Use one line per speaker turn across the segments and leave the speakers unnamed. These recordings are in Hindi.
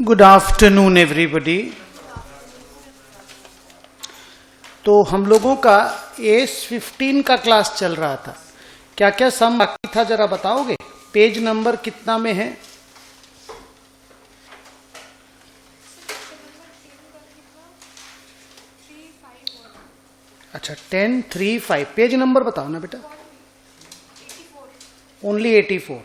Good afternoon everybody. तो हम लोगों का AS15 का क्लास चल रहा था। क्या क्या सम बाकी था जरा बताओगे? पेज नंबर कितना में है? अच्छा 10-3-5 पेज नंबर बताओ ना बेटा। ओनली 84।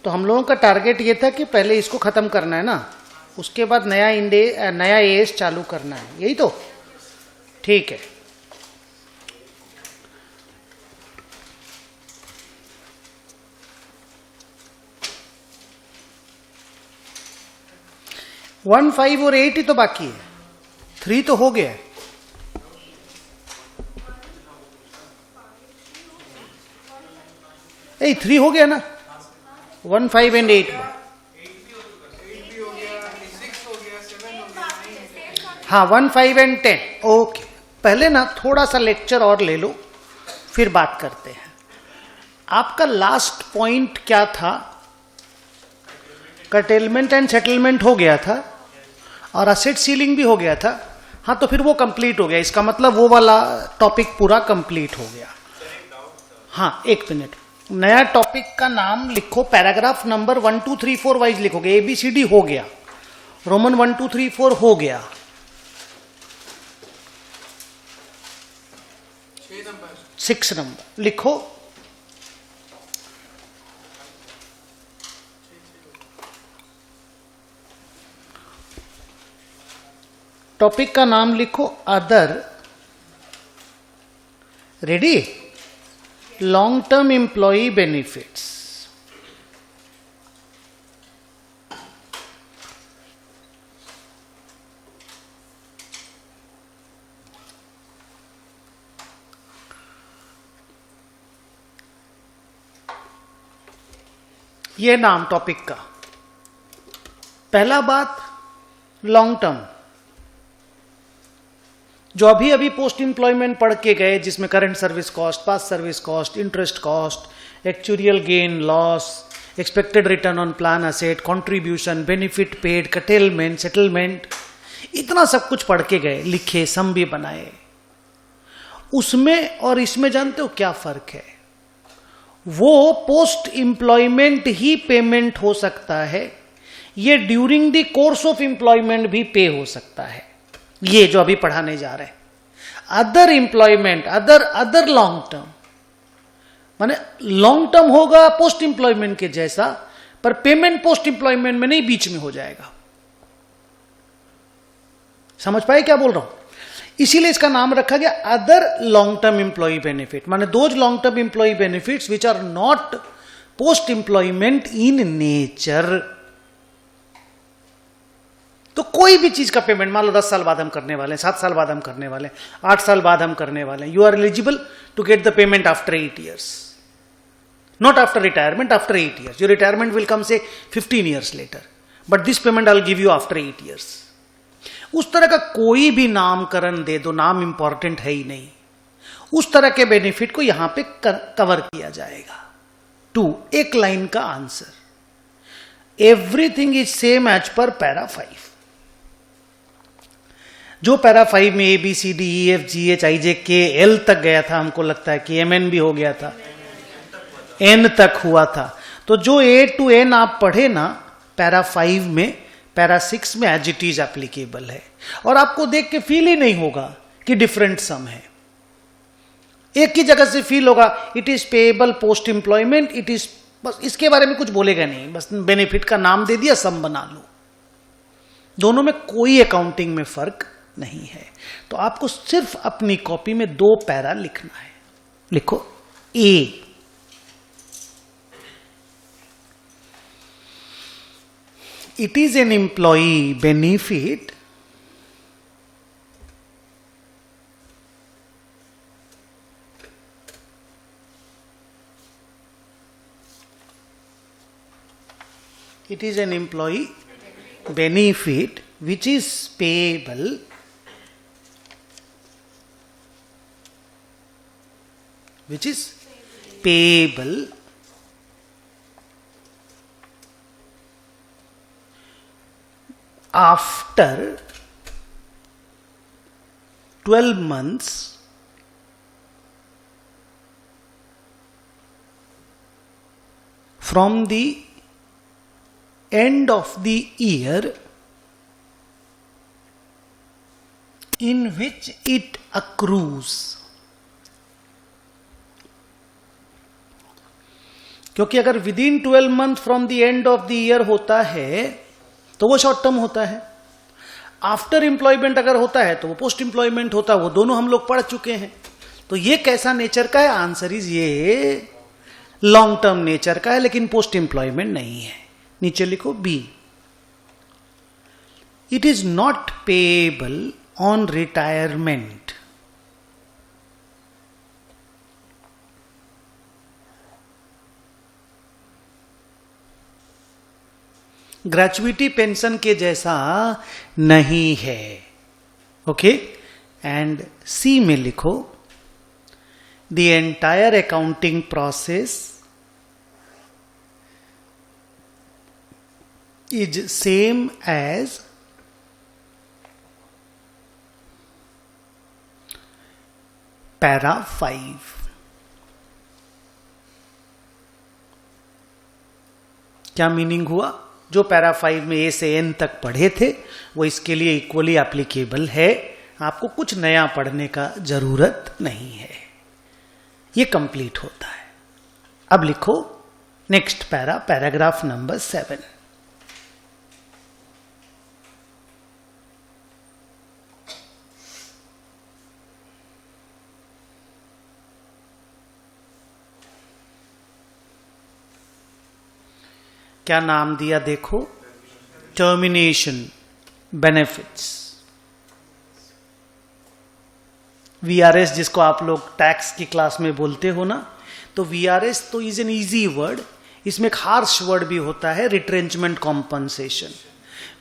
तो हम लोगों का टारगेट ये था कि पहले इसको खत्म करना है ना, उसके बाद नया एएस चालू करना है, यही तो ठीक है। वन 5 और 8 ही तो बाकी है, 3 तो हो गया है। ए 3 हो गया ना, 1 5 एंड 8 में। हाँ 1 5 एंड 10 ओके। पहले ना थोड़ा सा लेक्चर और ले लो, फिर बात करते हैं। आपका लास्ट पॉइंट क्या था? कर्टेलमेंट एंड सेटलमेंट हो गया था और असेट सीलिंग भी हो गया था। हाँ तो फिर वो कंप्लीट हो गया, इसका मतलब वो वाला टॉपिक पूरा कंप्लीट हो गया। हाँ एक मिनट, नया टॉपिक का नाम लिखो, पैराग्राफ नंबर 1 2 3 4 वाइज लिखोगे। ABCD हो गया, रोमन 1 2 3 4 हो गया, 6 नंबर लिखो। टॉपिक का नाम लिखो other. Ready? Long term employee benefits. ये नाम टॉपिक का। पहला बात, लॉन्ग टर्म, जो अभी अभी पोस्ट एम्प्लॉयमेंट पढ़ के गए, जिसमें current service cost, past service cost, interest cost, actuarial gain loss, expected return on plan asset, contribution, benefit paid, curtailment, settlement, इतना सब कुछ पढ़ के गए, लिखे, सम भी बनाए। उसमें और इसमें जानते हो क्या फर्क है? वो पोस्ट एम्प्लॉयमेंट ही पेमेंट हो सकता है, ये during the course of employment भी पे हो सकता है। ये जो अभी पढ़ाने जा रहे हैं, other employment, other long term, माने लॉन्ग टर्म होगा पोस्ट एम्प्लॉयमेंट के जैसा, पर पेमेंट पोस्ट एम्प्लॉयमेंट में नहीं, बीच में हो जाएगा। समझ पाए क्या बोल रहा हूं? इसीलिए इसका नाम रखा गया other long term employee benefit, माने those long term employee benefits which are not post employment in nature. तो कोई भी चीज का पेमेंट, मान लो 10 साल बाद हम करने वाले हैं, 7 साल बाद हम करने वाले हैं, 8 साल बाद हम करने वाले हैं, you are eligible to get the payment after 8 years, not after retirement, after 8 years। Your retirement will come से 15 years later, but this payment I will give you after 8 years। उस तरह का कोई भी नामकरण दे दो, नाम इंपॉर्टेंट है ही नहीं, उस तरह के बेनिफिट को यहां पे कवर किया जाएगा। 2 एक लाइन का answer, everything is same as per para 5। जो पैरा 5 में ABCDEFGHIJKL तक गया था, हमको लगता है कि MN भी हो गया था, N तक हुआ था। तो जो A to N आप पढ़े ना पैरा 5 में, पैरा 6 में एज इट इज एप्लीकेबल है, और आपको देख के फील ही नहीं होगा कि डिफरेंट सम है। एक ही जगह से फील होगा, it is payable post employment, it is, बस इसके बारे में कुछ बोलेगा नहीं, बस बेनिफिट का नाम दे दिया, सम बना लो। दोनों में कोई अकाउंटिंग में फर्क नहीं है। तो आपको सिर्फ अपनी कॉपी में 2 पैरा लिखना है। लिखो A, it is an employee benefit which is payable after 12 months from the end of the year in which it accrues. क्योंकि अगर with in 12 month from the end of the year होता है तो वो शॉर्ट टर्म होता है, आफ्टर एम्प्लॉयमेंट अगर होता है तो वो पोस्ट एम्प्लॉयमेंट होता है। वो दोनों हम लोग पढ़ चुके हैं। तो ये कैसा नेचर का है? आंसर इज ये लॉन्ग टर्म नेचर का है, लेकिन पोस्ट एम्प्लॉयमेंट नहीं है। नीचे लिखो B, it is not payable on retirement. Gratuity pension के जैसा नहीं है। ओके, एंड सी में लिखो the entire accounting process is same as para 5। क्या मीनिंग हुआ? जो पैरा 5 में ए से एन तक पढ़े थे वो इसके लिए इक्वली एप्लीकेबल है। आपको कुछ नया पढ़ने का जरूरत नहीं है, ये कंप्लीट होता है। अब लिखो नेक्स्ट पैरा, पैराग्राफ नंबर 7। क्या नाम दिया देखो? Termination benefits. वीआरएस जिसको आप लोग टैक्स की क्लास में बोलते हो ना, तो वीआरएस तो इज एन इजी वर्ड। इसमें एक हार्श वर्ड भी होता है, रिट्रेंचमेंट कॉम्पनसेशन।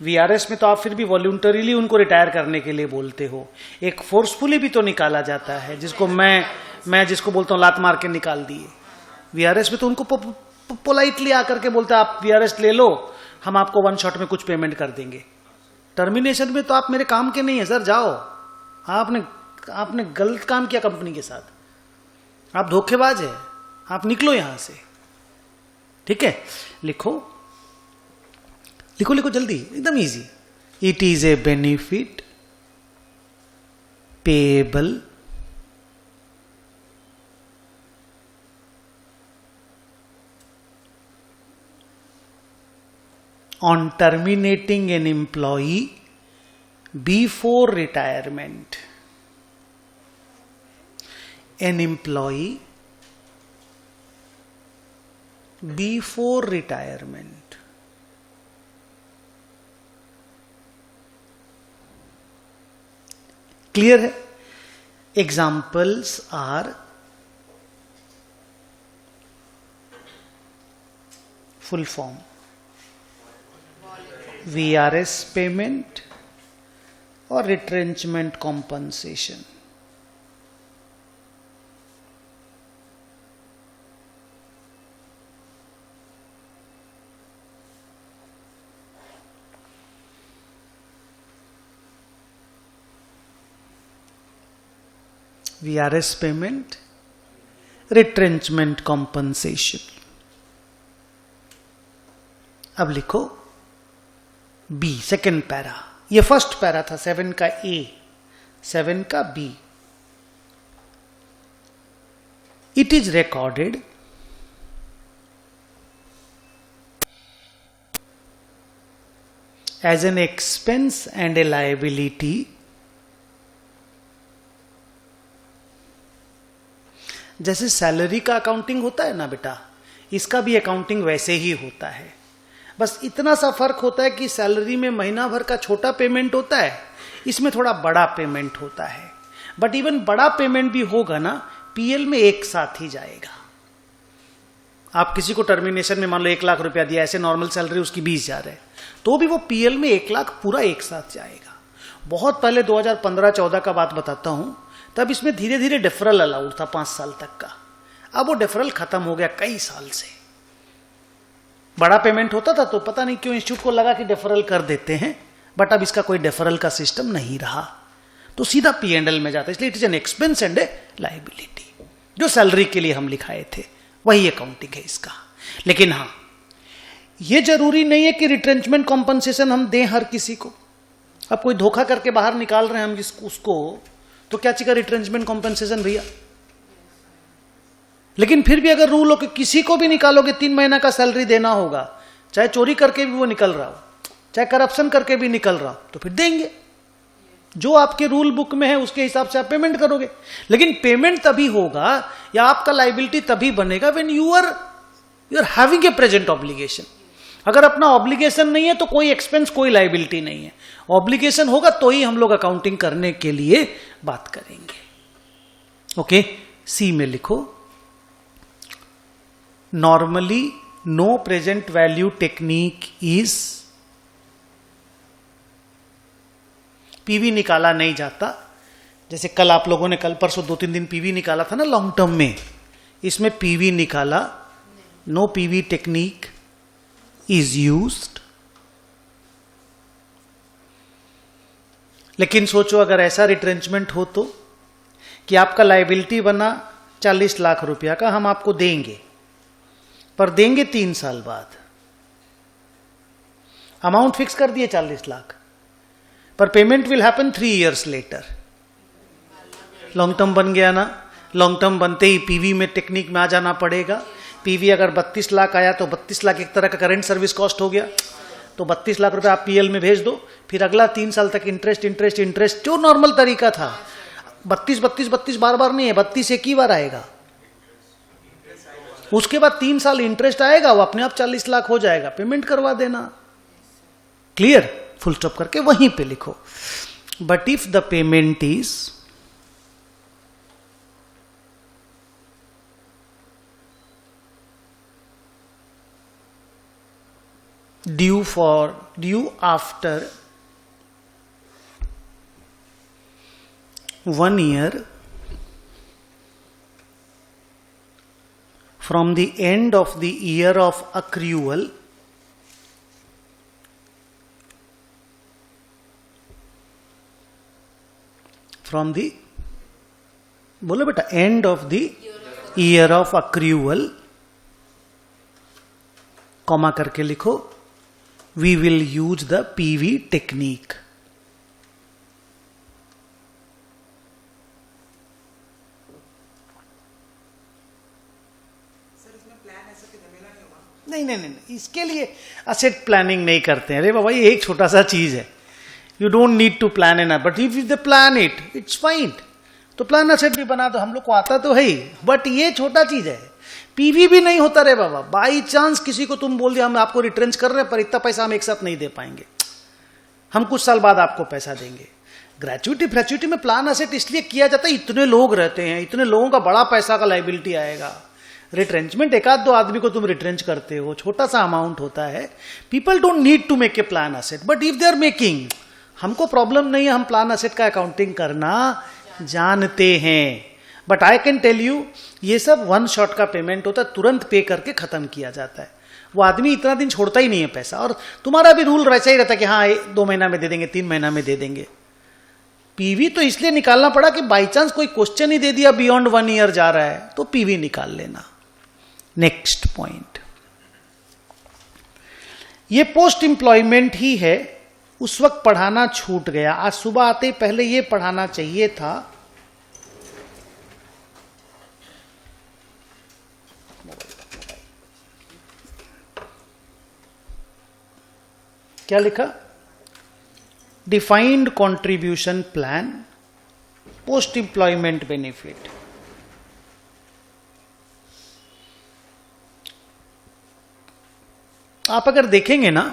वीआरएस में तो आप फिर भी वॉल्यूंटरीली उनको रिटायर करने के लिए बोलते हो। एक फोर्सफुली भी तो निकाला जाता है, जिसको मैं जिसको बोलता हूं लात मार के निकाल दिए। वीआरएस में तो उनको पोलाइटली आकर के बोलता है आप वीआरएस ले लो, हम आपको 1 शॉट में कुछ पेमेंट कर देंगे। टर्मिनेशन में तो आप मेरे काम के नहीं है सर, जाओ। आपने गलत काम किया कंपनी के साथ, आप धोखेबाज है, आप निकलो यहां से। ठीक है, लिखो लिखो लिखो जल्दी, एकदम easy. It is a benefit payable on terminating an employee before retirement. An employee before retirement. Clear है? Examples are full form, VRS payment और retrenchment compensation. VRS payment, retrenchment compensation. अब लिखो बी, सेकेंड पैरा। ये फर्स्ट पैरा था 7 का ए, 7 का B. It is recorded as an expense and a liability जैसे सैलरी का अकाउंटिंग होता है ना बेटा, इसका भी अकाउंटिंग वैसे ही होता है। बस इतना सा फर्क होता है कि सैलरी में महीना भर का छोटा पेमेंट होता है, इसमें थोड़ा बड़ा पेमेंट होता है। बट इवन बड़ा पेमेंट भी होगा ना, पीएल में एक साथ ही जाएगा। आप किसी को टर्मिनेशन में मान लो 1 लाख रुपया दिया, ऐसे नॉर्मल सैलरी उसकी 20,000 है, तो भी वो पीएल में 1 लाख पूरा एक साथ जाएगा। बहुत पहले 2015-14 का बात बताता हूं, तब इसमें धीरे धीरे डिफरल अलाउड था 5 साल तक का। अब वो डिफरल खत्म हो गया कई साल से। बड़ा पेमेंट होता था तो पता नहीं क्यों इंस्टीट्यूट को लगा कि डिफरल कर देते हैं, बट अब इसका कोई डेफरल का सिस्टम नहीं रहा, तो सीधा P&L में जाता है, इसलिए it is an expense and a liability. जो सैलरी के लिए हम लिखाए थे वही अकाउंटिंग है इसका। लेकिन हाँ, ये जरूरी नहीं है कि रिट्रेंचमेंट कॉम्पनसेशन हम दें हर किसी को। अब कोई धोखा करके बाहर निकाल रहे हैं हम उसको, तो क्या चाहिए रिट्रेंचमेंट कॉम्पनसेशन भैया। लेकिन फिर भी अगर रूल हो कि किसी को भी निकालोगे 3 महीना का सैलरी देना होगा, चाहे चोरी करके भी वो निकल रहा हो, चाहे करप्शन करके भी निकल रहा हो, तो फिर देंगे। जो आपके रूल बुक में है उसके हिसाब से आप पेमेंट करोगे। लेकिन पेमेंट तभी होगा या आपका लायबिलिटी तभी बनेगा when you are having a present obligation. अगर अपना ऑब्लिगेशन नहीं है तो कोई एक्सपेंस कोई लायबिलिटी नहीं है। ऑब्लिगेशन होगा तो ही हम लोग अकाउंटिंग करने के लिए बात करेंगे। ओके, सी में लिखो, normally no present value technique is, PV निकाला नहीं जाता। जैसे कल आप लोगों ने, कल परसों 2-3 दिन पीवी निकाला था ना लॉन्ग टर्म में, इसमें पीवी निकाला, no PV technique is used. लेकिन सोचो अगर ऐसा रिट्रेंचमेंट हो तो कि आपका लायबिलिटी बना 40 लाख रुपया का, हम आपको देंगे, पर देंगे 3 साल बाद। अमाउंट फिक्स कर दिए 40 लाख, पर payment will happen 3 years later. Long term बन गया ना, लॉन्ग टर्म बनते ही पीवी में टेक्निक में आ जाना पड़ेगा। पीवी अगर 32 लाख आया तो 32 लाख एक तरह का करेंट सर्विस कॉस्ट हो गया, तो 32 लाख रुपए आप पीएल में भेज दो, फिर अगला 3 साल तक इंटरेस्ट इंटरेस्ट इंटरेस्ट, जो नॉर्मल तरीका था। 32 बार बार नहीं है, 32 एक ही बार आएगा। उसके बाद 3 साल इंटरेस्ट आएगा, वो अपने आप 40 लाख हो जाएगा, पेमेंट करवा देना। क्लियर? फुल स्टॉप करके वहीं पे लिखो, but if the payment is due after 1 year from the end of the year of accrual, from the, बोलो बेटा, end of the year of accrual, comma करके लिखो, we will use the PV technique. नहीं, इसके लिए असेट प्लानिंग नहीं करते हैं। अरे बाबा, ये एक छोटा सा चीज है, you don't need to plan an, but if they plan it, it's fine. तो प्लान असेट भी बना दो, हम लोग को आता तो है ही, बट ये छोटा चीज है। पीवी भी नहीं होता रे बाबा, बाई चांस किसी को तुम बोल दिया हम आपको रिट्रेंच कर रहे हैं, पर इतना पैसा हम एक साथ नहीं दे पाएंगे, हम कुछ साल बाद आपको पैसा देंगे। ग्रेचुइटी में प्लान असेट इसलिए किया जाता है, इतने लोग रहते हैं, इतने लोगों का बड़ा पैसा का लायबिलिटी आएगा। रिट्रेंचमेंट 1-2 आदमी को तुम रिट्रेंच करते हो, छोटा सा अमाउंट होता है। People don't need to make a plan asset, but if they are making, हमको प्रॉब्लम नहीं है, हम प्लान असेट का अकाउंटिंग करना जानते हैं। But I can tell you, ये सब 1 शॉट का पेमेंट होता है, तुरंत पे करके खत्म किया जाता है। वो आदमी इतना दिन छोड़ता ही नहीं है पैसा, और तुम्हारा भी रूल वैसा ही रहता है कि हाँ 2 महीना में दे देंगे, 3 महीना में दे देंगे। पीवी तो इसलिए निकालना पड़ा कि बाई चांस कोई क्वेश्चन ही दे दिया बियॉन्ड 1 ईयर जा रहा है, तो पीवी निकाल लेना। नेक्स्ट पॉइंट, ये पोस्ट एम्प्लॉयमेंट ही है। उस वक्त पढ़ाना छूट गया, आज सुबह आते ही पहले ये पढ़ाना चाहिए था। क्या लिखा? Defined contribution plan, post employment benefit. आप अगर देखेंगे ना,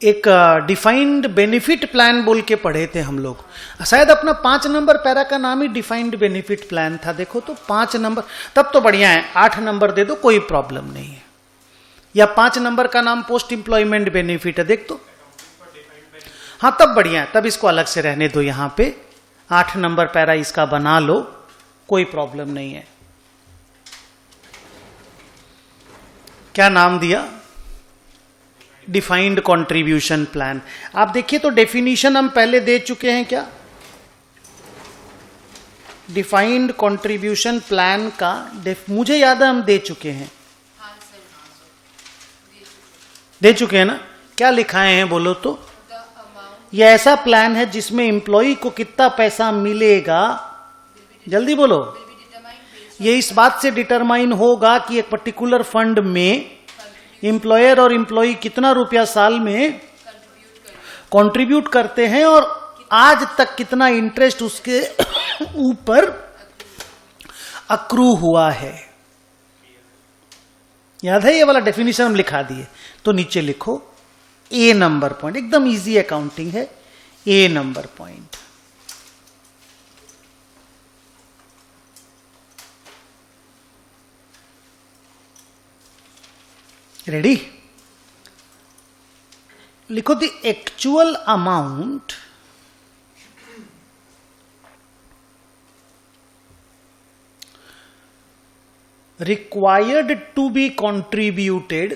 एक डिफाइंड बेनिफिट प्लान बोल के पढ़े थे हम लोग, शायद अपना 5 नंबर पैरा का नाम ही डिफाइंड बेनिफिट प्लान था। देखो तो 5 नंबर, तब तो बढ़िया है, 8 नंबर दे दो, कोई प्रॉब्लम नहीं है। या 5 नंबर का नाम पोस्ट एम्प्लॉयमेंट बेनिफिट है, देख तो, हाँ तब बढ़िया है, तब इसको अलग से रहने दो। यहां पे 8 नंबर पैरा इसका बना लो, कोई प्रॉब्लम नहीं है। क्या नाम दिया? Defined contribution plan. आप देखिए तो डेफिनेशन हम पहले दे चुके हैं क्या? डिफाइंड कंट्रीब्यूशन प्लान का मुझे याद है हम दे चुके हैं। दे चुके हैं ना? क्या लिखाए हैं बोलो तो? यह ऐसा प्लान है जिसमें एम्प्लॉय को कितना पैसा मिलेगा, जल्दी बोलो। ये इस बात से डिटरमाइन होगा कि एक पर्टिकुलर फंड में एम्प्लॉयर और एम्प्लॉय कितना रुपया साल में कंट्रीब्यूट करते हैं और आज तक कितना इंटरेस्ट उसके ऊपर अक्रू हुआ है। याद है? ये वाला डेफिनेशन हम लिखा दिए। तो नीचे लिखो ए नंबर पॉइंट, एकदम इजी अकाउंटिंग है। A number point, ready? लिखो the actual amount required to be contributed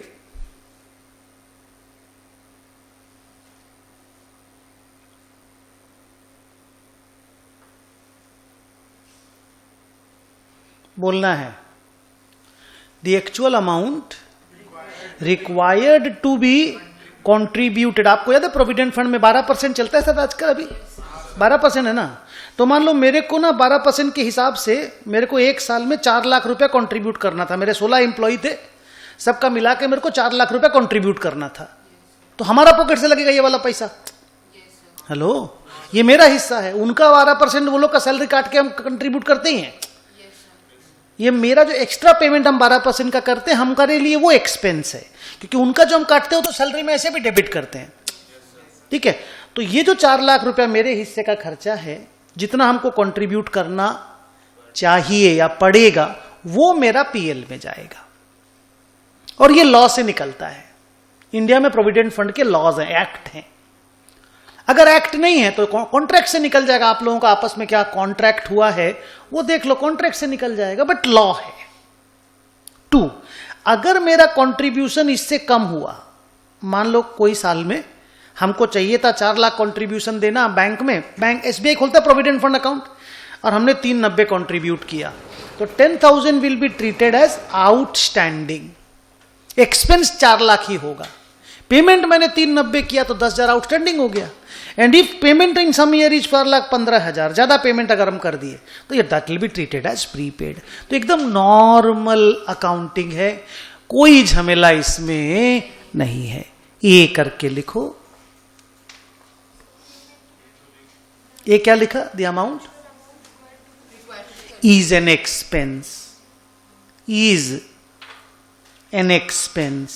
बोलना है। The actual amount required to be contributed. आपको याद है प्रोविडेंट फंड में 12% चलता है सर आजकल, अभी 12% है ना। तो मान लो मेरे को ना 12% के हिसाब से मेरे को एक साल में 4 लाख रुपया कंट्रीब्यूट करना था। मेरे 16 एम्प्लॉय थे, सबका मिला के मेरे को 4 लाख रुपया कंट्रीब्यूट करना था। तो हमारा पॉकेट से लगेगा ये वाला पैसा। हेलो, ये मेरा हिस्सा है, उनका 12% वो लोग का सैलरी काट के हम कंट्रीब्यूट करते ही हैं। ये मेरा जो एक्स्ट्रा पेमेंट हम 12% का करते हैं, हमारे लिए वो एक्सपेंस है, क्योंकि उनका जो हम काटते हो तो सैलरी में ऐसे भी डेबिट करते हैं। ठीक है? तो ये जो 4 लाख रुपया मेरे हिस्से का खर्चा है, जितना हमको कंट्रीब्यूट करना चाहिए या पड़ेगा, वो मेरा पीएल में जाएगा। और ये लॉ से निकलता है। इंडिया में प्रोविडेंट फंड के लॉज हैं, एक्ट हैं। अगर एक्ट नहीं है तो कॉन्ट्रैक्ट से निकल जाएगा। आप लोगों का आपस में क्या कॉन्ट्रैक्ट हुआ है वो देख लो, कॉन्ट्रैक्ट से निकल जाएगा, बट लॉ है। 2, अगर मेरा कंट्रीब्यूशन इससे कम हुआ, मान लो कोई साल में हमको चाहिए था 4 लाख कंट्रीब्यूशन देना बैंक में, बैंक एसबीआई खोलता है प्रोविडेंट फंड अकाउंट, और हमने 390 कंट्रीब्यूट किया, तो 10,000 will be treated as outstanding. Expense 4 lakh ही होगा। पेमेंट मैंने 390 किया तो 10,000 आउटस्टैंडिंग हो गया। And if payment in some year is 4,15,000, ज्यादा पेमेंट अगर हम कर दिए तो ये that will be treated as prepaid. तो एकदम नॉर्मल अकाउंटिंग है, कोई झमेला इसमें नहीं है। ये करके लिखो। ये क्या लिखा? The amount is an expense, is an expense,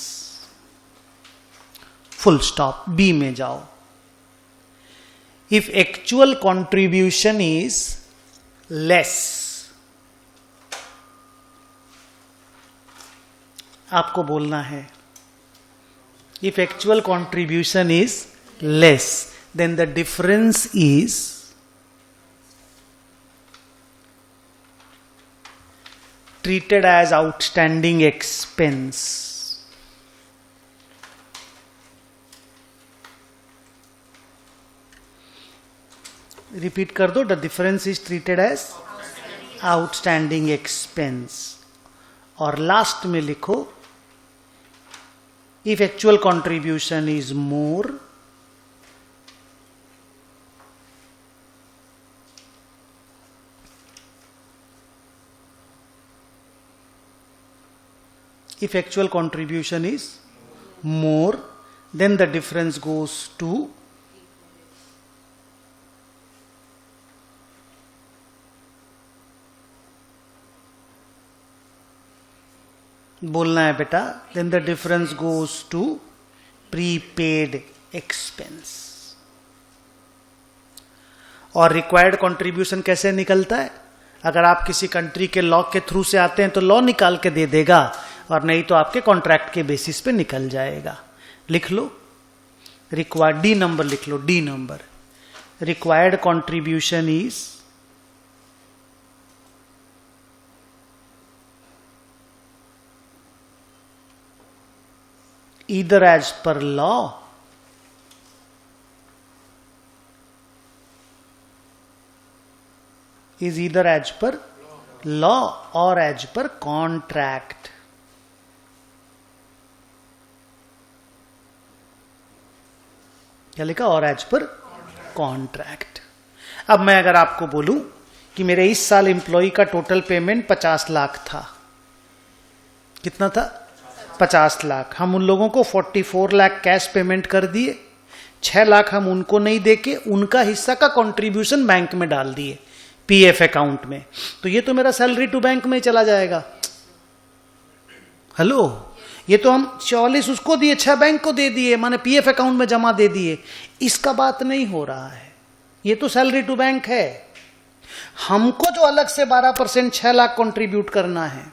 full stop. B में जाओ। If actual contribution is less, आपको बोलना है if actual contribution is less then the difference is treated as outstanding expense। Repeat कर दो, the difference is treated as outstanding expense. और लास्ट में लिखो if actual contribution is more if actual contribution is more, then the difference goes to बोलना है बेटा, then the difference goes to prepaid expense। और रिक्वायर्ड कंट्रीब्यूशन कैसे निकलता है? अगर आप किसी कंट्री के लॉ के थ्रू से आते हैं तो लॉ निकाल के दे देगा, और नहीं तो आपके कॉन्ट्रैक्ट के बेसिस पे निकल जाएगा। लिख लो रिक्वायर्ड, डी नंबर लिख लो, D number. Required contribution either as per law, is either as per law or as per contract. क्या लिखा? और एज पर कॉन्ट्रैक्ट। अब मैं अगर आपको बोलूं कि मेरे इस साल एम्प्लॉय का टोटल पेमेंट 50 लाख था, कितना था? 50 लाख। हम उन लोगों को 44 लाख कैश पेमेंट कर दिए, 6 लाख हम उनको नहीं देके उनका हिस्सा का कंट्रीब्यूशन बैंक में डाल दिए, पीएफ अकाउंट में। तो ये तो मेरा सैलरी टू बैंक में चला जाएगा। हेलो, ये तो हम 44 उसको दिए, 6 बैंक को दे दिए, माने पीएफ अकाउंट में जमा दे दिए। इसका बात नहीं हो रहा है, ये तो सैलरी टू बैंक है। हमको जो अलग से 12% 6 लाख कंट्रीब्यूट करना है,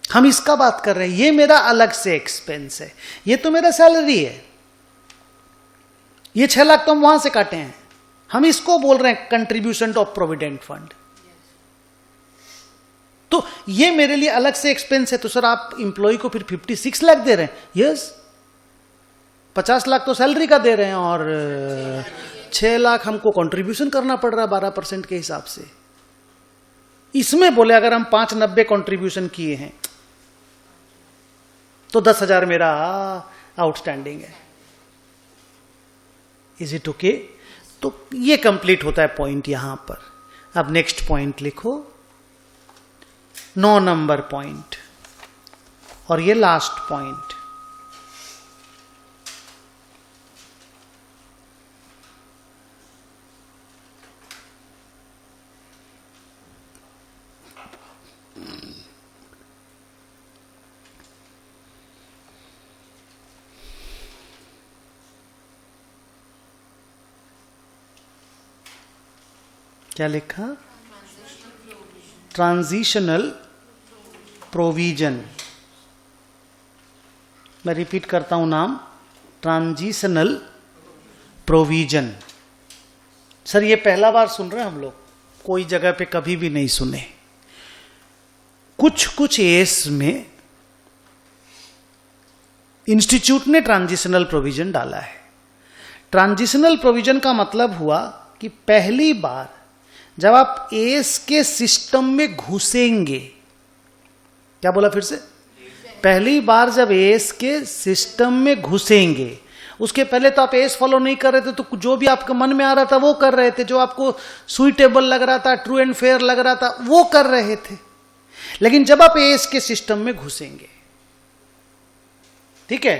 हम इसका बात कर रहे हैं। ये मेरा अलग से एक्सपेंस है, ये तो मेरा सैलरी है। ये 6 लाख तो हम वहां से काटे हैं, हम इसको बोल रहे हैं कंट्रीब्यूशन ऑफ प्रोविडेंट फंड। तो ये मेरे लिए अलग से एक्सपेंस है। तो सर आप इंप्लॉय को फिर 56 लाख दे रहे हैं? यस, 50 लाख तो सैलरी का दे रहे हैं और 6 लाख हमको कंट्रीब्यूशन करना पड़ रहा है 12% के हिसाब से। इसमें बोले अगर हम 590 कंट्रीब्यूशन किए हैं तो 10,000 मेरा आउटस्टैंडिंग है। Is it okay? तो ये कंप्लीट होता है पॉइंट यहां पर। अब नेक्स्ट पॉइंट लिखो, 9 नंबर पॉइंट, और ये लास्ट पॉइंट। क्या लिखा? Transitional provision. मैं रिपीट करता हूं नाम, ट्रांजिशनल प्रोविजन। सर ये पहला बार सुन रहे हैं हम लोग, कोई जगह पे कभी भी नहीं सुने। कुछ एस में इंस्टीट्यूट ने ट्रांजिशनल प्रोविजन डाला है। ट्रांजिशनल प्रोविजन का मतलब हुआ कि पहली बार जब आप एस के सिस्टम में घुसेंगे, क्या बोला फिर से? पहली बार जब एस के सिस्टम में घुसेंगे, उसके पहले तो आप एस फॉलो नहीं कर रहे थे, तो जो भी आपके मन में आ रहा था वो कर रहे थे, जो आपको सुइटेबल लग रहा था, ट्रू एंड फेयर लग रहा था, वो कर रहे थे। लेकिन जब आप एस के सिस्टम में घुसेंगे, ठीक है,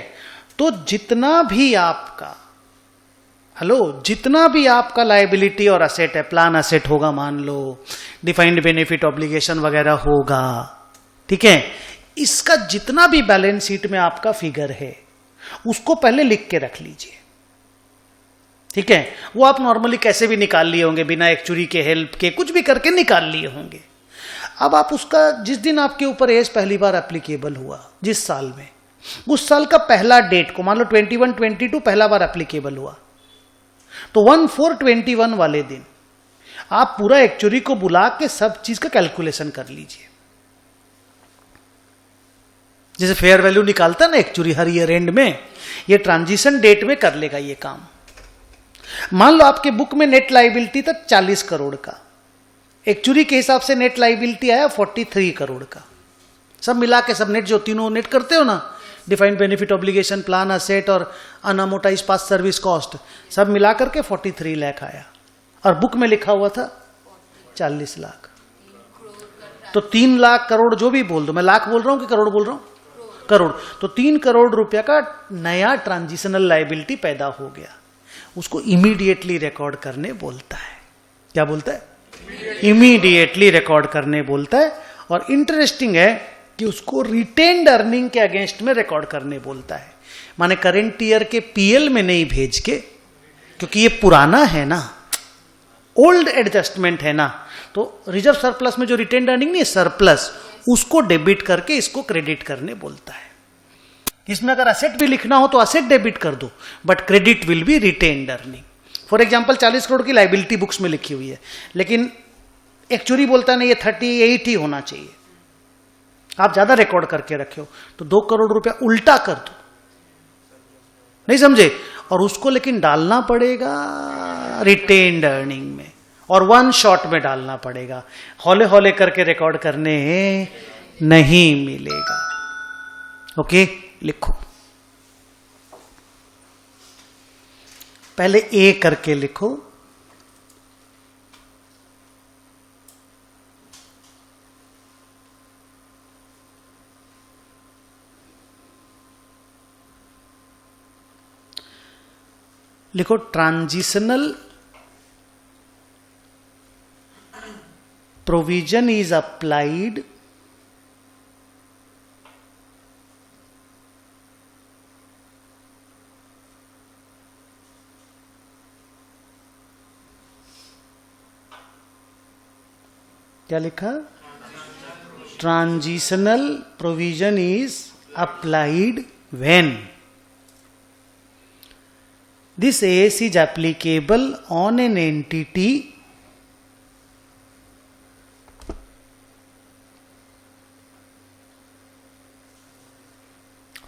तो जितना भी आपका जितना भी आपका लायबिलिटी और असेट है, प्लान असेट होगा मान लो, डिफाइंड बेनिफिट ऑब्लिगेशन वगैरह होगा, ठीक है, इसका जितना भी बैलेंस शीट में आपका फिगर है उसको पहले लिख के रख लीजिए, ठीक है। वो आप नॉर्मली कैसे भी निकाल लिए होंगे, बिना एक्चुअरी के हेल्प के कुछ भी करके निकाल लिए होंगे। अब आप उसका जिस दिन आपके ऊपर एज पहली बार एप्लीकेबल हुआ, जिस साल में, उस साल का पहला डेट को मान लो 21-22 पहला बार एप्लीकेबल हुआ, तो 1/4/21 वाले दिन आप पूरा एक्चुअरी को बुला के सब चीज का कैलकुलेशन कर लीजिए। जैसे फेयर वैल्यू निकालता ना एक्चुअरी हर ईयर एंड में, ये ट्रांजिशन डेट में कर लेगा ये काम। मान लो आपके बुक में नेट लायबिलिटी था 40 करोड़ का, एक्चुअरी के हिसाब से नेट लायबिलिटी आया 43 करोड़ का। सब मिला के, सब नेट जो तीनों नेट करते हो ना, defined benefit obligation, plan asset और अनअमोटाइज पास सर्विस कॉस्ट, सब मिला करके 43 लाख आया, और बुक में लिखा हुआ था 40 लाख। तो 3 लाख करोड़ जो भी बोल दो, मैं लाख बोल रहा हूं कि करोड़ बोल रहा हूं? करोड़। तो 3 करोड़ रुपया का नया ट्रांजिशनल लायबिलिटी पैदा हो गया, उसको इमीडिएटली रिकॉर्ड करने बोलता है। क्या बोलता है? इमीडिएटली रिकॉर्ड करने बोलता है। और इंटरेस्टिंग है कि उसको रिटेन्ड अर्निंग के अगेंस्ट में रिकॉर्ड करने बोलता है, माने करेंट ईयर के पीएल में नहीं भेज के, क्योंकि ये पुराना है ना, ओल्ड एडजस्टमेंट है ना, तो रिजर्व सरप्लस में जो रिटेन्ड अर्निंग नहीं है, सरप्लस, उसको डेबिट करके इसको क्रेडिट करने बोलता है। इसमें अगर असेट भी लिखना हो तो असेट डेबिट कर दो, but credit will be retained earning. For example 40 crore की लायबिलिटी बुक्स में लिखी हुई है, लेकिन एक्चुअली बोलता नहीं, ये 38 ही होना चाहिए, आप ज्यादा रिकॉर्ड करके रखे हो तो 2 करोड़ रुपया उल्टा कर दो, नहीं समझे? और उसको लेकिन डालना पड़ेगा रिटेन्ड अर्निंग में, और 1 शॉट में डालना पड़ेगा, हौले हौले करके रिकॉर्ड करने नहीं मिलेगा। ओके, लिखो, पहले ए करके लिखो, लिखो ट्रांजिशनल प्रोविजन इज अप्लाइड क्या लिखा? Transitional provision is applied when this AS is applicable on an entity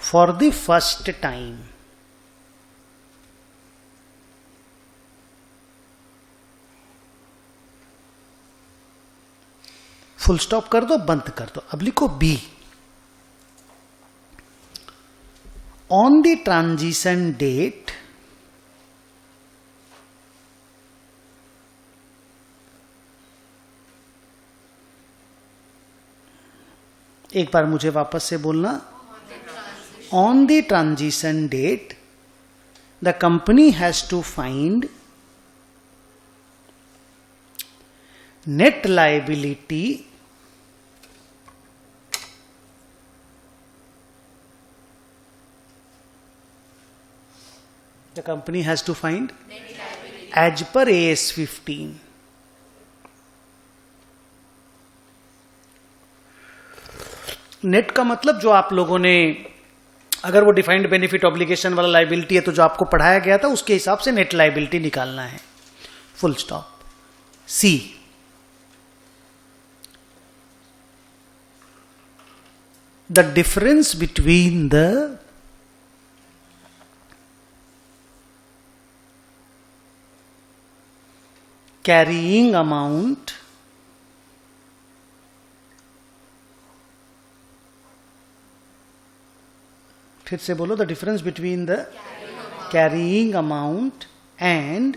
for the first time. Full stop कर दो, बंद कर दो। अब लिखो B, on the transition date एक बार मुझे वापस से बोलना, on the transition date the company has to find net liability the company has to find as per AS 15। Net का मतलब जो आप लोगों ने, अगर वो डिफाइंड बेनिफिट ऑब्लिगेशन वाला लाइबिलिटी है तो जो आपको पढ़ाया गया था उसके हिसाब से नेट लाइबिलिटी निकालना है। Full stop. C, the difference between the carrying amount फिर से बोलो, the difference between the carrying amount and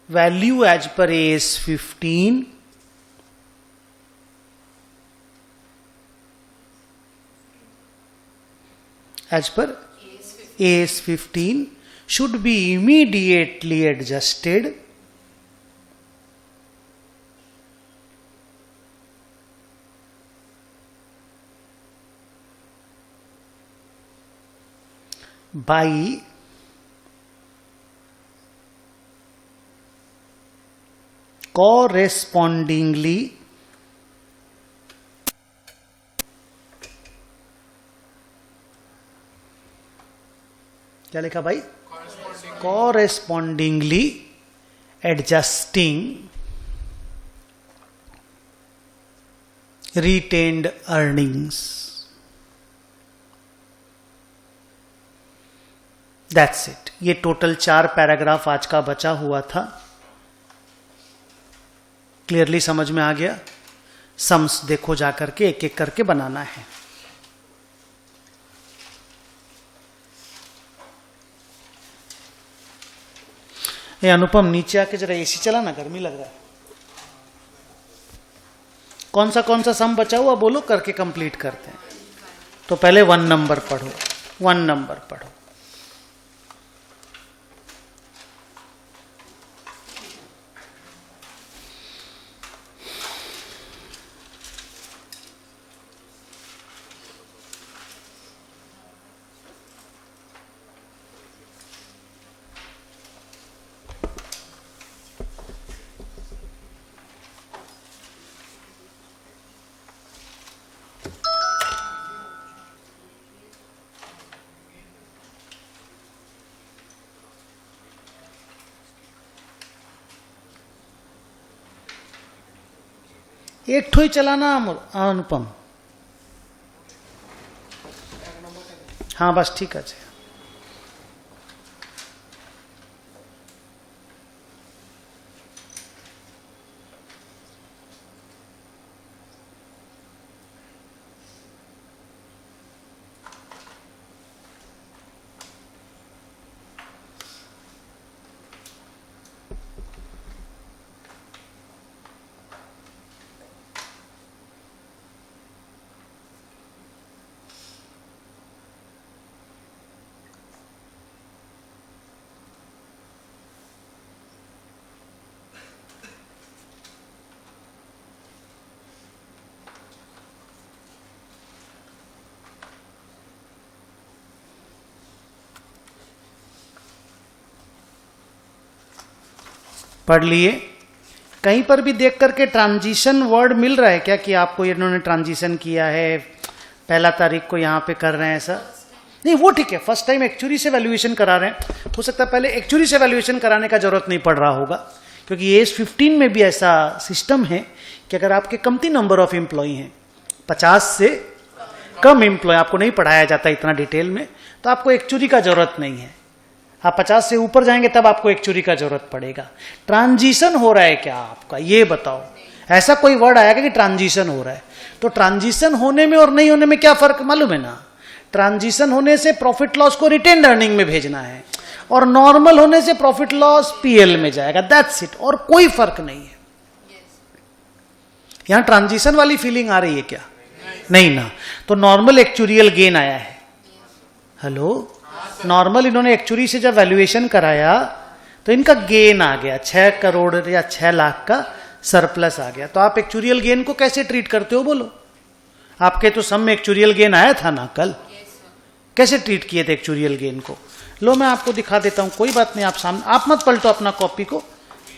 value as per AS 15 as per AS 15 should be immediately adjusted by correspondingly क्या लिखा भाई? correspondingly adjusting retained earnings. That's it. ये टोटल 4 पैराग्राफ आज का बचा हुआ था। क्लियरली समझ में आ गया? सम्स देखो जाकर के, एक एक करके बनाना है। ये अनुपम नीचे आके जरा एसी चला ना, गर्मी लग रहा है। कौन सा सम बचा हुआ बोलो, करके कंप्लीट करते हैं। तो पहले 1 नंबर पढ़ो, 1 नंबर पढ़ो। एक ठो ही चलाना अनुपम। हाँ बस ठीक है। पढ़ लिए। कहीं पर भी देख करके ट्रांजिशन वर्ड मिल रहा है क्या कि आपको इन्होंने ट्रांजिशन किया है, 1 तारीख को यहां पे कर रहे हैं ऐसा? नहीं वो ठीक है, फर्स्ट टाइम एक्चुअली से वैल्यूएशन करा रहे हैं, हो सकता है पहले एक्चुअली से वैल्यूएशन कराने का जरूरत नहीं पड़ रहा होगा, क्योंकि एज 15 में भी ऐसा सिस्टम है कि अगर आपके कमती नंबर ऑफ एम्प्लॉय हैं, 50 से कम एम्प्लॉय, आपको नहीं पढ़ाया जाता इतना डिटेल में, तो आपको एक्चुअली का जरूरत नहीं है। आप 50 से ऊपर जाएंगे तब आपको एक्चुअली का जरूरत पड़ेगा। ट्रांजिशन हो रहा है क्या आपका, ये बताओ। ऐसा कोई वर्ड आएगा कि ट्रांजिशन हो रहा है? तो ट्रांजिशन होने में और नहीं होने में क्या फर्क मालूम है ना? ट्रांजिशन होने से प्रॉफिट लॉस को रिटेन अर्निंग में भेजना है, और नॉर्मल होने से प्रॉफिट लॉस पीएल में जाएगा, दैट्स इट, और कोई फर्क नहीं है। यहां ट्रांजिशन वाली फीलिंग आ रही है क्या? नहीं ना। तो नॉर्मल एक्चुरियल गेन आया है। हेलो, नॉर्मल इन्होंने एक्चुरी से जब वैल्यूएशन कराया तो इनका गेन आ गया 6 करोड़ या 6 लाख का सरप्लस आ गया। तो आप एक्चुरियल गेन को कैसे ट्रीट करते हो बोलो? आपके तो सम में एक्चुरियल गेन आया था ना कल, कैसे ट्रीट किए थे एक्चुरियल गेन को? लो मैं आपको दिखा देता हूं, कोई बात नहीं, आप सामने, आप मत पलटो अपना कॉपी को,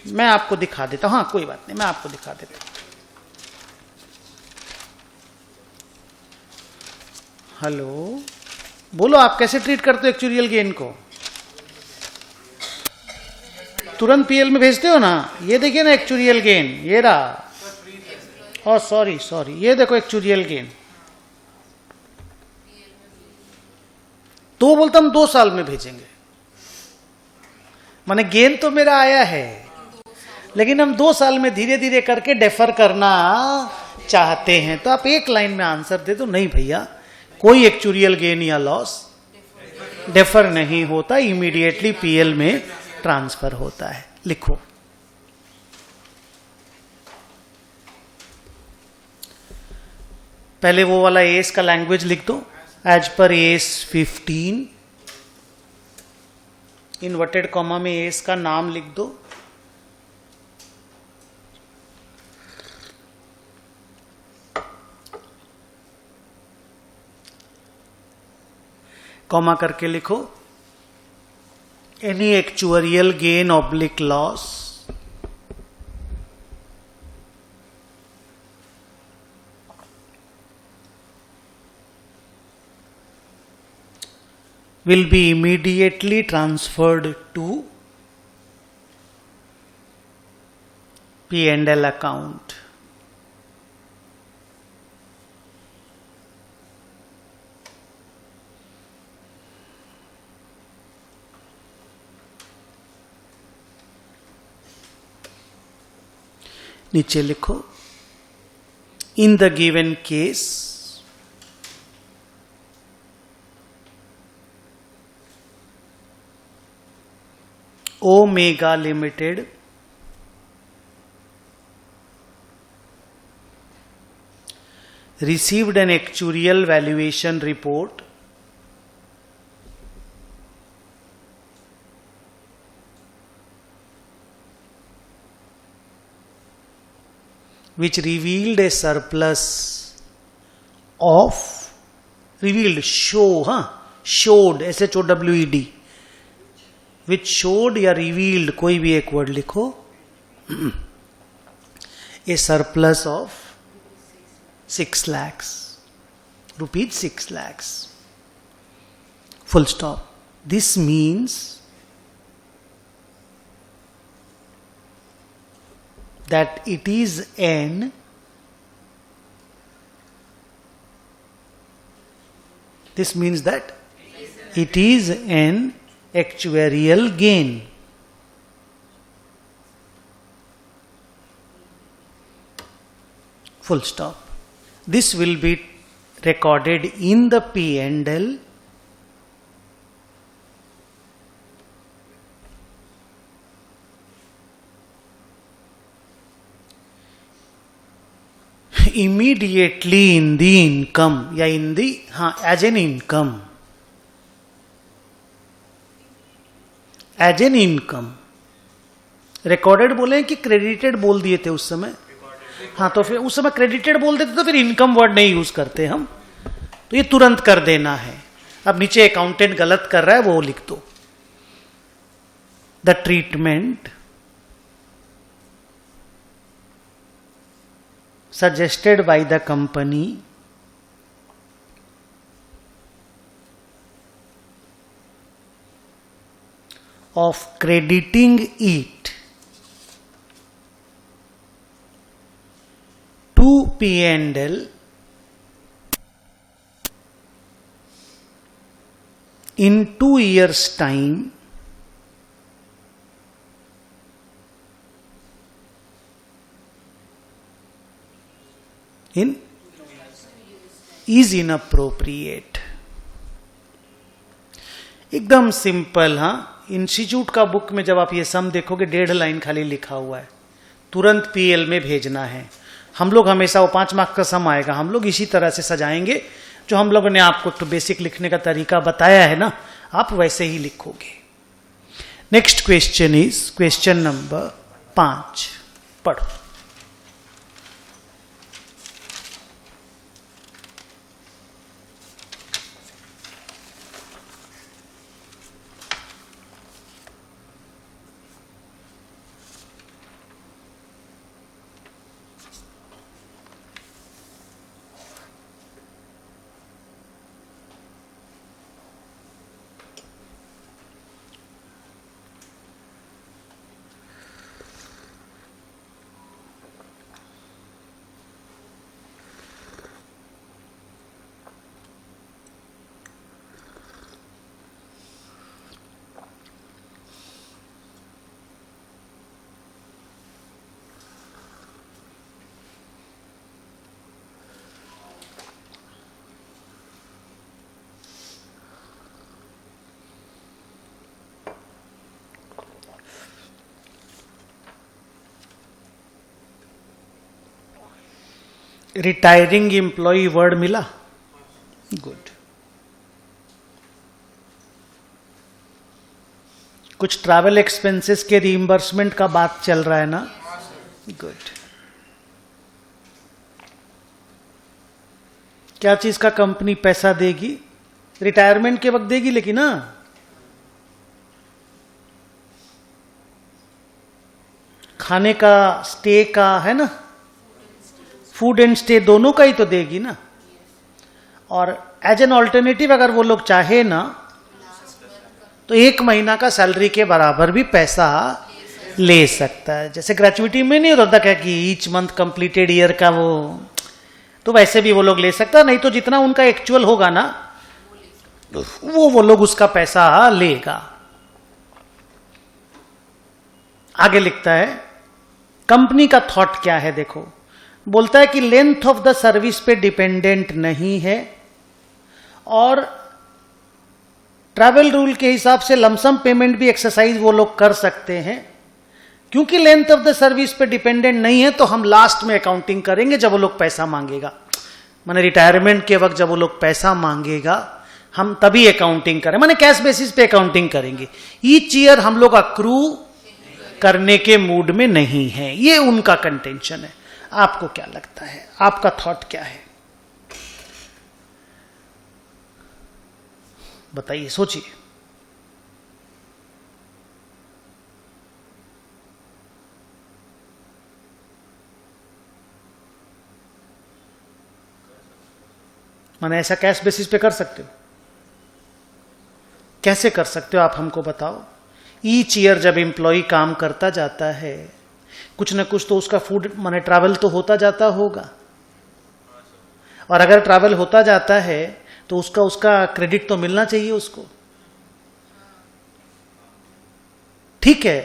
मैं आपको दिखा देता हूं। हाँ कोई बात नहीं, मैं आपको दिखा देता हूं। हेलो, बोलो आप कैसे ट्रीट करते हो एक्चुरियल गेन को? तुरंत पीएल में भेजते हो ना? ये देखिए ना एक्चुरियल गेन, ये रहा। ओह सॉरी, ये देखो एक्चुरियल गेन। तो बोलता हम 2 साल में भेजेंगे, माने गेन तो मेरा आया है, लेकिन हम 2 साल में धीरे धीरे करके डेफर करना चाहते हैं। तो आप एक लाइन में आंसर दे दो, नहीं भैया कोई एक्चुरियल गेन या लॉस डेफर नहीं होता, इमीडिएटली पीएल में ट्रांसफर होता है। लिखो, पहले वो वाला एस का लैंग्वेज लिख दो, as per S 15, inverted comma में एस का नाम लिख दो, कॉमा करके लिखो any actuarial gain oblique loss will be immediately transferred to P&L account. नीचे लिखो, इन द गिवन केस Omega Limited received an actuarial valuation report which revealed a surplus of, revealed, showed, SHOWED, which showed या revealed, कोई भी एक वर्ड लिखो, a surplus of 6 lakhs, rupees 6 lakhs, full stop. This means that it is an This means that it is an actuarial gain. Full stop. This will be recorded in the P&L immediately in the income या in the as an income. As an income. Recorded बोले कि क्रेडिटेड बोल दिए थे उस समय? हाँ, तो फिर उस समय क्रेडिटेड बोल देते तो फिर इनकम वर्ड नहीं यूज करते हम, तो ये तुरंत कर देना है. अब नीचे अकाउंटेंट गलत कर रहा है वो लिख दो. The treatment suggested by the company of crediting it to P&L in 2 years' time is inappropriate. एकदम सिंपल. हाँ, इंस्टीट्यूट का बुक में जब आप ये सम देखोगे 1.5 लाइन खाली लिखा हुआ है, तुरंत पीएल में भेजना है. हम लोग हमेशा वो 5 मार्क्स का सम आएगा, हम लोग इसी तरह से सजाएंगे जो हम लोगों ने आपको तो बेसिक लिखने का तरीका बताया है ना, आप वैसे ही लिखोगे. Next question is question number 5. पढ़ो. रिटायरिंग एम्प्लॉय वर्ड मिला? गुड. कुछ ट्रैवल एक्सपेंसेस के रीइंबर्समेंट का बात चल रहा है ना? गुड. क्या चीज का कंपनी पैसा देगी? रिटायरमेंट के वक्त देगी, लेकिन ना खाने का, स्टे का है ना, फूड एंड स्टे दोनों का ही तो देगी ना. और एज एन ऑल्टरनेटिव अगर वो लोग चाहे ना तो 1 महीना का सैलरी के बराबर भी पैसा ले सकता है. जैसे ग्रेचुइटी में नहीं होता क्या कि ईच मंथ कंप्लीटेड ईयर का, वो तो वैसे भी वो लोग ले सकता. नहीं तो जितना उनका एक्चुअल होगा ना वो लोग उसका पैसा लेगा. आगे लिखता है कंपनी का थॉट क्या है. देखो, बोलता है कि लेंथ ऑफ द सर्विस पे डिपेंडेंट नहीं है और ट्रैवल रूल के हिसाब से लमसम पेमेंट भी एक्सरसाइज वो लोग कर सकते हैं. क्योंकि लेंथ ऑफ द सर्विस पे डिपेंडेंट नहीं है तो हम लास्ट में अकाउंटिंग करेंगे जब वो लोग पैसा मांगेगा. माने रिटायरमेंट के वक्त जब वो लोग पैसा मांगेगा हम तभी अकाउंटिंग करें, माने कैश बेसिस पे अकाउंटिंग करेंगे. ईच ईयर हम लोग अक्रू करने के मूड में नहीं है. ये उनका कंटेंशन है. आपको क्या लगता है? आपका थॉट क्या है? बताइए, सोचिए. माने ऐसा कैश बेसिस पे कर सकते हो? कैसे कर सकते हो आप हमको बताओ. ईच ईयर जब एम्प्लॉय काम करता जाता है कुछ ना कुछ तो उसका फूड माने ट्रैवल तो होता जाता होगा. और अगर ट्रैवल होता जाता है तो उसका उसका क्रेडिट तो मिलना चाहिए उसको। ठीक है,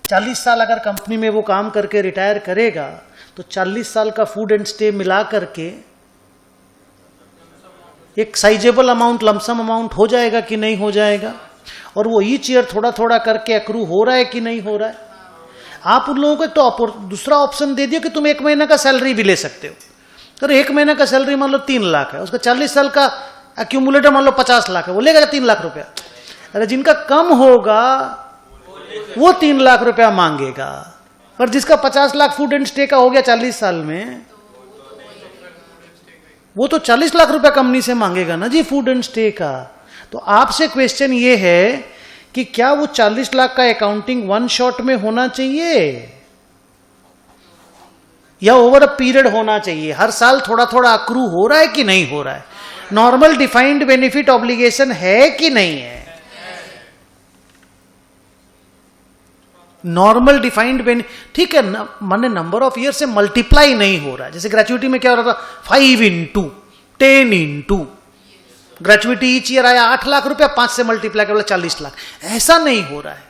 40 साल अगर कंपनी में वो काम करके रिटायर करेगा तो 40 साल का फूड एंड स्टे मिला करके एक साइजेबल अमाउंट, लमसम अमाउंट हो जाएगा कि नहीं हो जाएगा? और वो ईच ईयर थोड़ा थोड़ा करके अक्रू हो रहा है कि नहीं हो रहा है? आप उन लोगों को तो दूसरा ऑप्शन दे दियो कि तुम 1 महीने का सैलरी भी ले सकते हो। तो 1 महीने का सैलरी मान लो 3 लाख है, उसका 40 साल का एक्यूमुलेटर मान लो 50 लाख है, वो लेगा 3 लाख रुपया। अरे जिनका कम होगा वो 3 लाख रुपया मांगेगा, पर जिसका 50 लाख फूड एंड स्टे का हो गया 40 साल में, वो तो 40 लाख रुपया कंपनी से मांगेगा ना जी फूड एंड स्टे का। तो आपसे क्वेश्चन ये है कि क्या वो 40 लाख का अकाउंटिंग वन शॉट में होना चाहिए या ओवर अ पीरियड होना चाहिए? हर साल थोड़ा थोड़ा अक्रू हो रहा है कि नहीं हो रहा है? नॉर्मल डिफाइंड बेनिफिट ऑब्लिगेशन है कि नहीं है? नॉर्मल डिफाइंड बेनिफिट, ठीक है, माने नंबर ऑफ ईयर से मल्टीप्लाई नहीं हो रहा है। जैसे ग्रेचुइटी में क्या हो रहा था, 5 into 10 into gratuity each year आया 8 लाख रुपया, 5 से मल्टीप्लाई कर 40 लाख। ऐसा नहीं हो रहा है,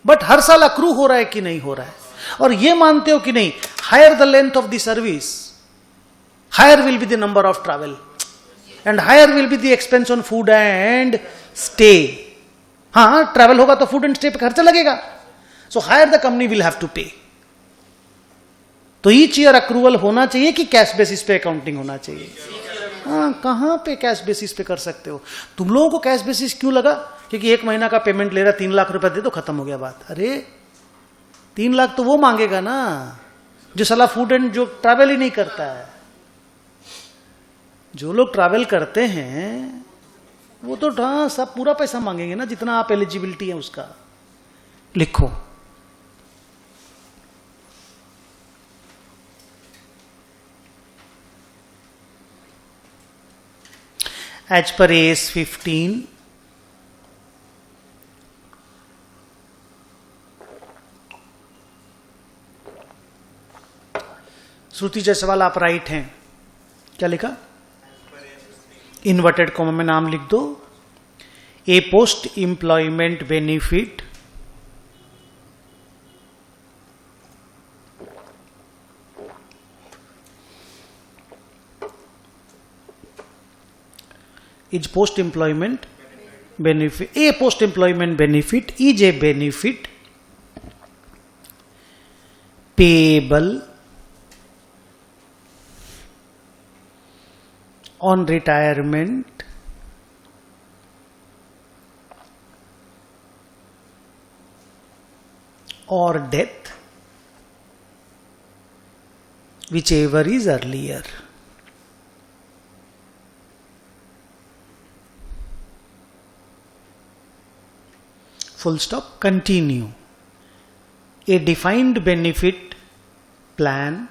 बट हर साल अक्रू हो रहा है कि नहीं हो रहा है? और ये मानते हो कि नहीं, higher the length of the service, higher will be the number of travel and higher will be the expense on food and stay. हाँ, ट्रैवल होगा तो फूड एंड स्टे पे खर्चा लगेगा, so higher the company will have to pay. तो ईच ईयर अक्रूवल होना चाहिए कि कैश बेसिस पे अकाउंटिंग होना चाहिए? हाँ, कहां पे कैश बेसिस पे कर सकते हो? तुम लोगों को कैश बेसिस क्यों लगा? क्योंकि 1 महीना का पेमेंट ले रहा, 3 लाख रुपया दे दो, खत्म हो गया बात। अरे 3 लाख तो वो मांगेगा ना जो साला फूड एंड जो ट्रैवल ही नहीं करता है। जो लोग ट्रैवल करते हैं वो तो हाँ सब पूरा पैसा मांगेंगे ना, जितना आप एलिजिबिलिटी है उसका। लिखो, एज पर AS 15 श्रुति जायसवाल आप राइट हैं। क्या लिखा? इन्वर्टेड कॉमा में नाम लिख दो। A post employment benefit is post employment benefit. A post employment benefit is a benefit payable on retirement or death, whichever is earlier. Full stop. Continue. A defined benefit plan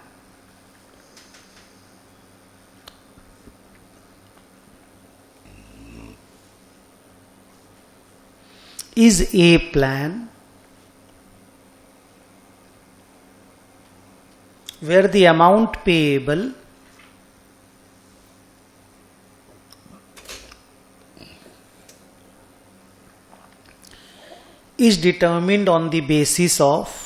is a plan where the amount payable is determined on the basis of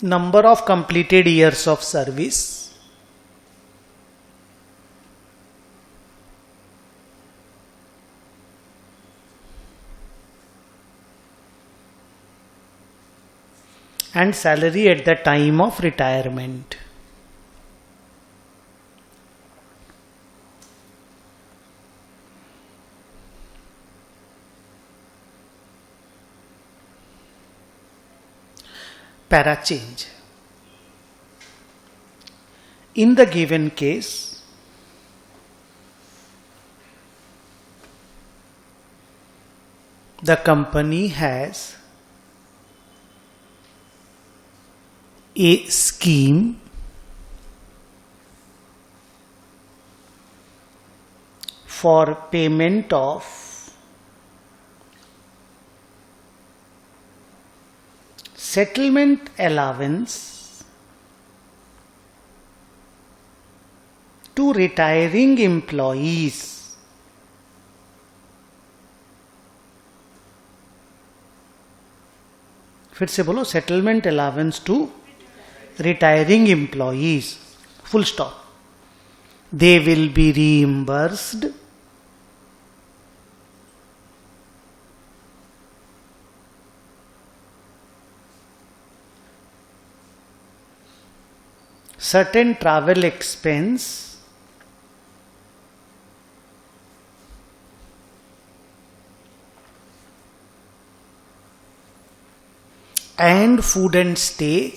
number of completed years of service, and salary at the time of retirement. Para change. In the given case, the company has a scheme for payment of settlement allowance to retiring employees फिर से बोलो, settlement allowance to retiring employees, full stop, they will be reimbursed certain travel expense and food and stay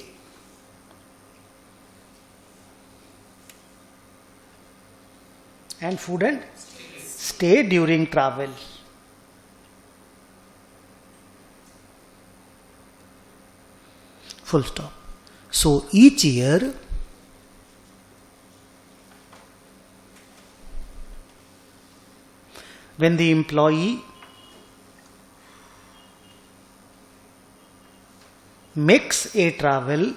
during travel. Full stop. So each year when the employee makes a travel,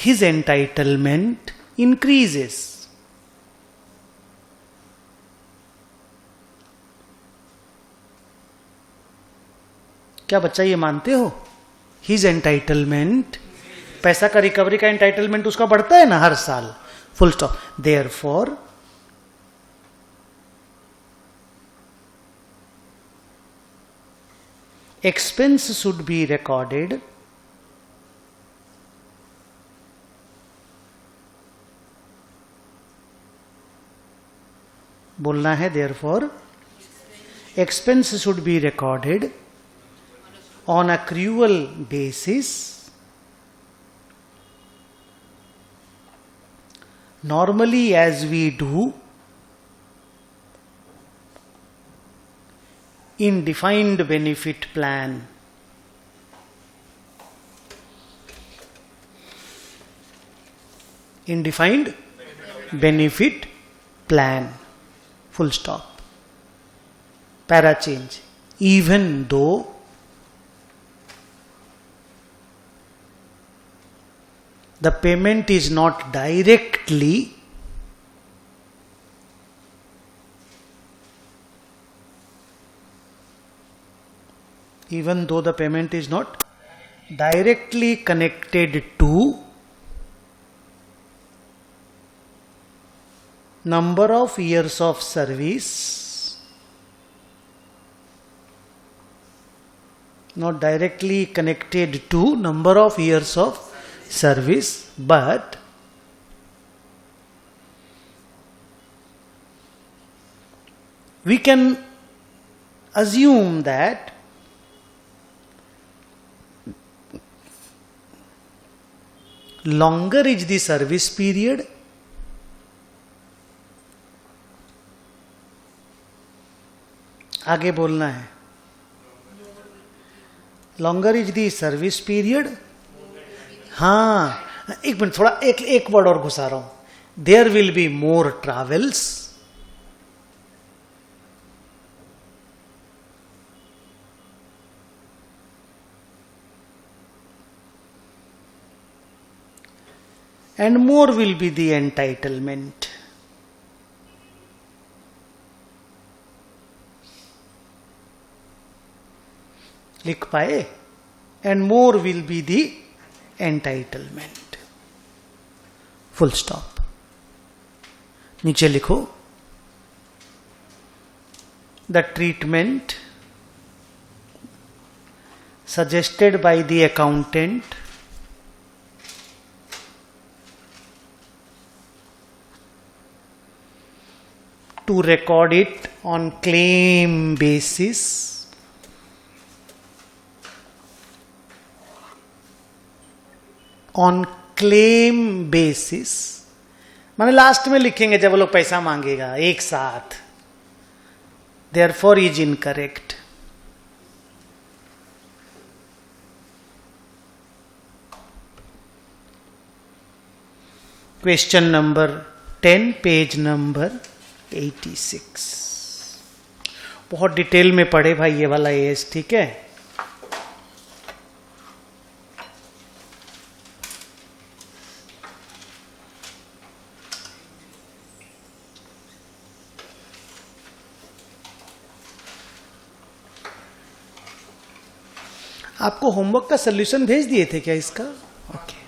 his entitlement increases. क्या बच्चा ये मानते हो? His entitlement, पैसा का रिकवरी का एंटाइटलमेंट उसका बढ़ता है ना हर साल. Full stop. Therefore, expense should be recorded बोलना है. Therefore, expense should be recorded on accrual basis, normally as we do in defined benefit plan. In defined benefit plan. Full stop. Para change. Even though the payment is not directly connected to number of years of service, not directly connected to number of years of service, but we can assume that longer is the service period, आगे बोलना है, longer is the service period. हाँ, एक मिनट, थोड़ा एक वर्ड और घुसा रहा हूं. There will be more travels, and more will be the entitlement. लिख पाए? And more will be the entitlement. Full stop. नीचे लिखो, the treatment suggested by the accountant to record it on claim basis माने लास्ट में लिखेंगे जब वो लोग पैसा मांगेगा एक साथ. therefore is incorrect. Question number 10, page number 86. बहुत डिटेल में पढ़े भाई ये वाला एएस, ठीक है। आपको होमवर्क का सॉल्यूशन भेज दिए थे क्या इसका? ओके।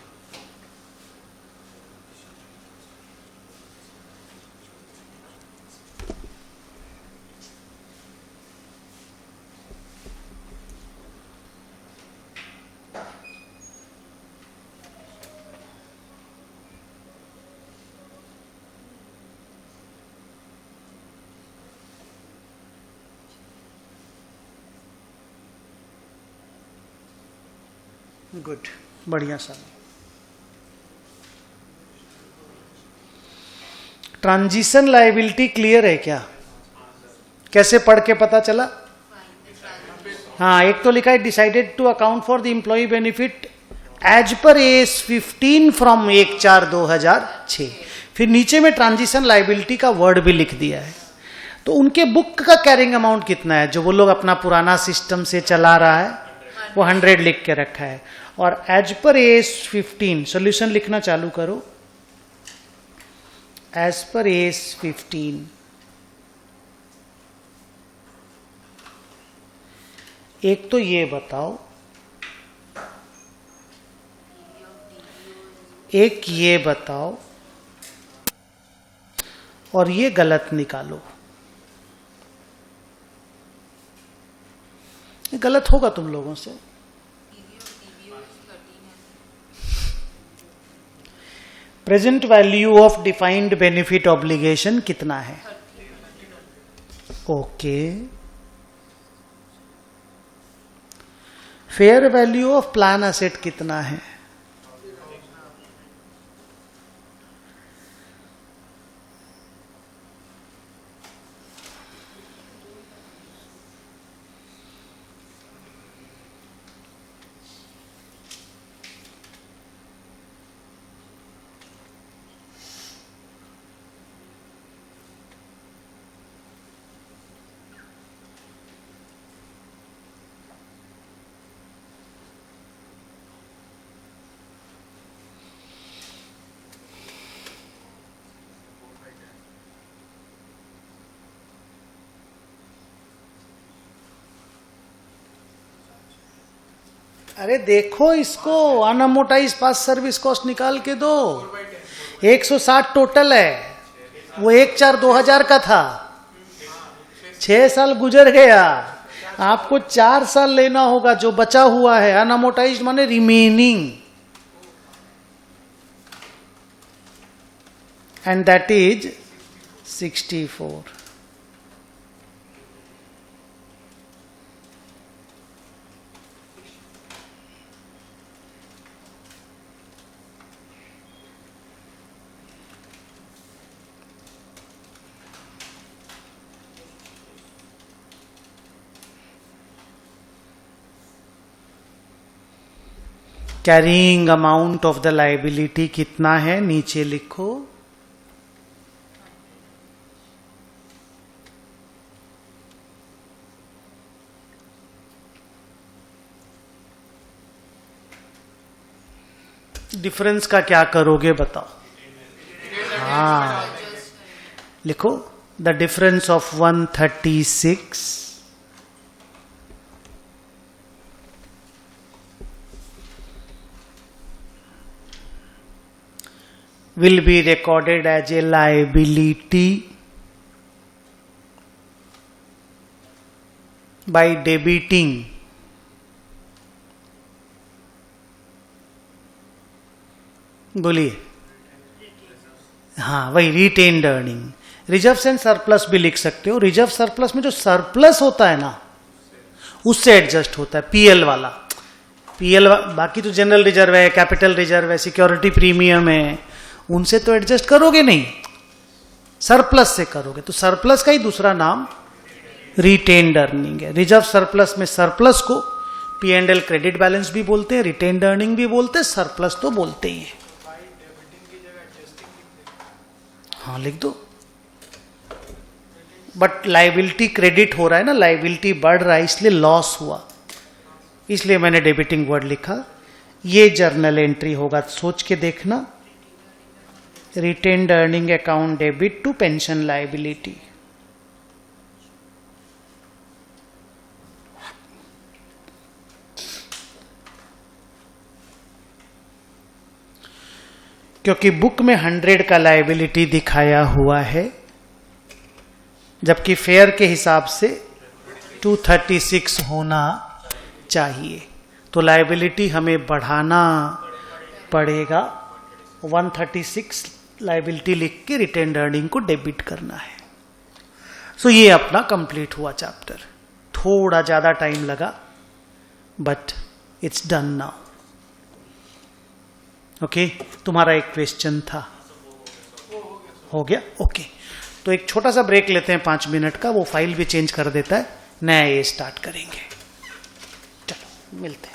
गुड, बढ़िया सा। ट्रांजिशन लायबिलिटी क्लियर है क्या? कैसे पढ़ के पता चला? हाँ, एक तो लिखा है decided to account for the employee benefit as per S 15 from 1/4/2006। फिर नीचे में ट्रांजिशन लायबिलिटी का वर्ड भी लिख दिया है। तो उनके बुक का कैरिंग अमाउंट कितना है? जो वो लोग अपना पुराना सिस्टम से चला रहा है वो 100 लिख के रखा है। और एज पर एस 15, सॉल्यूशन लिखना चालू करो। एज पर एस 15, एक तो ये बताओ, एक ये बताओ, और ये गलत निकालो। ये गलत होगा तुम लोगों से। Present value of defined benefit obligation कितना है? Okay. Fair value of plan asset कितना है? अरे देखो इसको, अनअमोटाइज पास सर्विस कॉस्ट निकाल के दो। 160 टोटल है, वो 1/4/2000 का था। 6 साल गुजर गया, आपको 4 साल लेना होगा जो बचा हुआ है। अनअमोटाइज माने remaining, and that is 64। Carrying amount of the liability कितना है? नीचे लिखो। डिफरेंस का क्या करोगे बताओ? हाँ, लिखो the difference of 136 will be recorded as a liability by debiting बोलिए। हाँ, वही retained earning. Reserve and surplus भी लिख सकते हो। रिजर्व सरप्लस में जो सरप्लस होता है ना, उससे एडजस्ट होता है। पीएल वाला, पीएल बाकी तो जनरल रिजर्व है, कैपिटल रिजर्व है, सिक्योरिटी प्रीमियम है, उनसे तो एडजस्ट करोगे नहीं, सरप्लस से करोगे। तो सरप्लस का ही दूसरा नाम रिटेन्ड अर्निंग है। रिजर्व सरप्लस में सरप्लस को P&L क्रेडिट बैलेंस भी बोलते हैं, रिटेन्ड अर्निंग भी बोलते हैं, सरप्लस तो बोलते ही है। हाँ लिख दो। बट लाइबिलिटी क्रेडिट हो रहा है ना, लाइबिलिटी बढ़ रहा है, इसलिए लॉस हुआ, इसलिए मैंने डेबिटिंग वर्ड लिखा। ये जर्नल एंट्री होगा, सोच के देखना। Retained earning account debit to pension liability. क्योंकि बुक में 100 का लायबिलिटी दिखाया हुआ है, जबकि फेयर के हिसाब से 236 होना चाहिए, तो लायबिलिटी हमें बढ़ाना पड़ेगा। 136 लायबिलिटी लिख के रिटेन्ड अर्निंग को डेबिट करना है। सो ये अपना कंप्लीट हुआ चैप्टर। थोड़ा ज्यादा टाइम लगा, but it's done now. Okay, तुम्हारा एक क्वेश्चन था, हो गया? ओके, तो एक छोटा सा ब्रेक लेते हैं 5 मिनट का, वो फाइल भी चेंज कर देता है, नया ये स्टार्ट करेंगे। चलो मिलते हैं।